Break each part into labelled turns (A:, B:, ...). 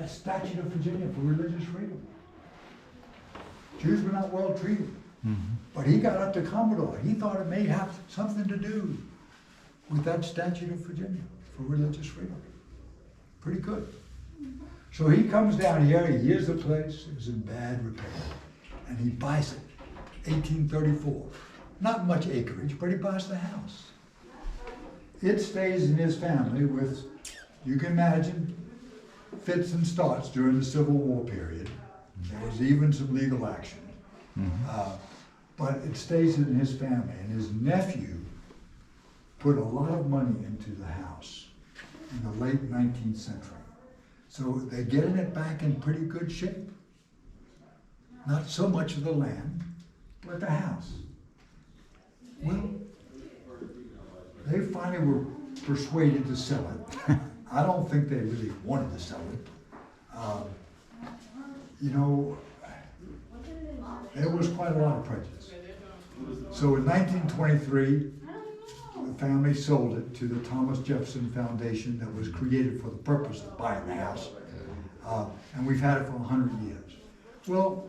A: that statute of Virginia for religious freedom. Jews were not well treated. But he got up to Commodore. He thought it may have something to do with that statute of Virginia for religious freedom. Pretty good. So he comes down here, he hears the place, it was in bad repair, and he buys it, 1834. Not much acreage, but he buys the house. It stays in his family with, you can imagine, fits and starts during the Civil War period. There was even some legal action. But it stays in his family, and his nephew put a lot of money into the house in the late 19th century. So they're getting it back in pretty good shape. Not so much of the land, but the house. Well, they finally were persuaded to sell it. I don't think they really wanted to sell it. You know, there was quite a lot of prejudice. So in 1923, the family sold it to the Thomas Jefferson Foundation that was created for the purpose of buying the house. And we've had it for 100 years. Well,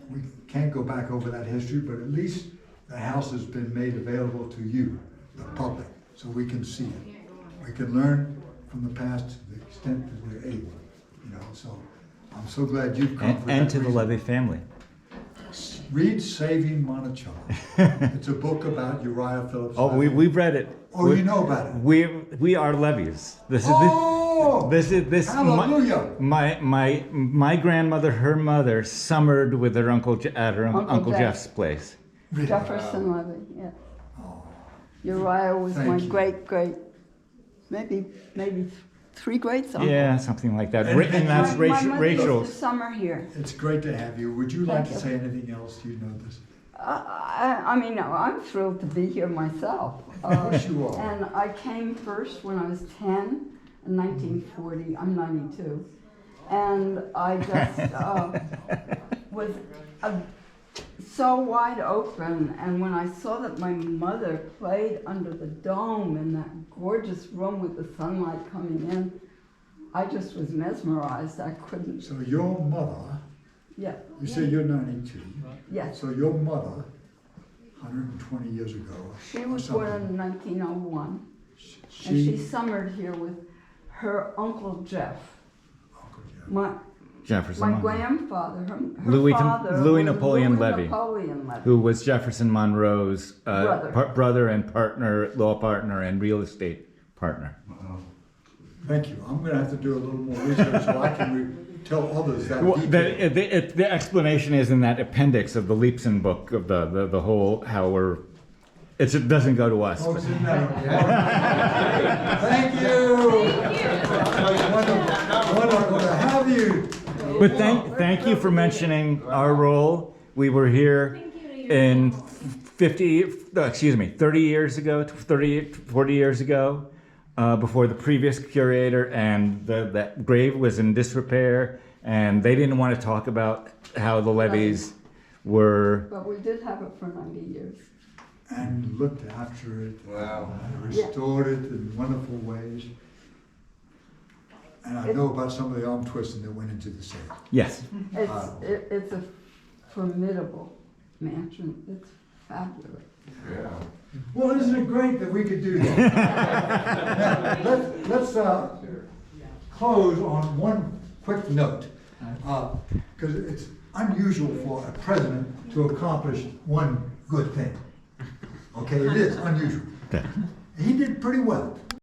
A: we can't go back over that history, but at least the house has been made available to you, the public, so we can see it. We can learn from the past to the extent that we're able, you know, so I'm so glad you've come for that
B: And to the
A: reason.
B: Levy family.
A: Read Saving Monticello. It's a book about Uriah Phillips.
B: Oh, we've read it.
A: Oh, you know about it.
B: We are Levys. This is
A: Oh,
B: this.
A: hallelujah.
B: My grandmother, her mother, summered with her uncle at her Uncle Jeff's place.
A: Really?
C: Jefferson Levy, yeah.
A: Oh,
C: Uriah was
A: Thank
C: my
A: you.
C: great, maybe 3 greats uncle.
B: Yeah, something like that.
A: And-
B: And that's
C: My mother used
B: Rachel's.
C: to summer here.
A: it's great to have you. Would you like
C: Thank
A: to
C: you.
A: say anything else? You know this.
C: I mean, no, I'm thrilled to be here myself.
A: Yes, you are.
C: And I came first when I was 10 in 1940. I'm 92. And I just was so wide open. And when I saw that my mother played under the dome in that gorgeous room with the sunlight coming in, I just was mesmerized. I couldn't,
A: So your mother,
C: yeah.
A: you say you're 92.
C: Yes.
A: So your mother, 120 years ago,
C: She
A: or
C: was born
A: something,
C: in 1901. And she summered here with her Uncle Jeff.
A: Uncle Jeff.
C: My
B: Jefferson.
C: grandfather, her
B: Louis
C: father
B: Louis
C: was
B: Napoleon
C: Louis
B: Levy.
C: Napoleon Levy.
B: Who was Jefferson Monroe's
C: Brother.
B: brother and partner, law partner, and real estate partner.
A: Thank you. I'm going to have to do a little more research so I can tell others that
B: Well,
A: detail.
B: the explanation is in that appendix of the Leapson book of the whole how we're. It doesn't go to us.
A: Oh,
B: but-
A: it's in there. Thank you. Wonderful to have you.
B: But thank you for mentioning our role. We were here in 30 years ago, 40 years ago, before the previous curator, and that grave was in disrepair, and they didn't want to talk about how the Levys were.
C: But we did have it for 90 years.
A: And looked after it.
D: Wow.
A: Restored it in wonderful ways. And I know about some of the arm twisting that went into the sale.
B: Yes.
C: It's a formidable mansion. It's fabulous.
D: Yeah.
A: Well, isn't it great that we could do that? Now, let's close on one quick note, because it's unusual for a president to accomplish one good thing. Okay, it is unusual.
B: Okay.
A: He did pretty well.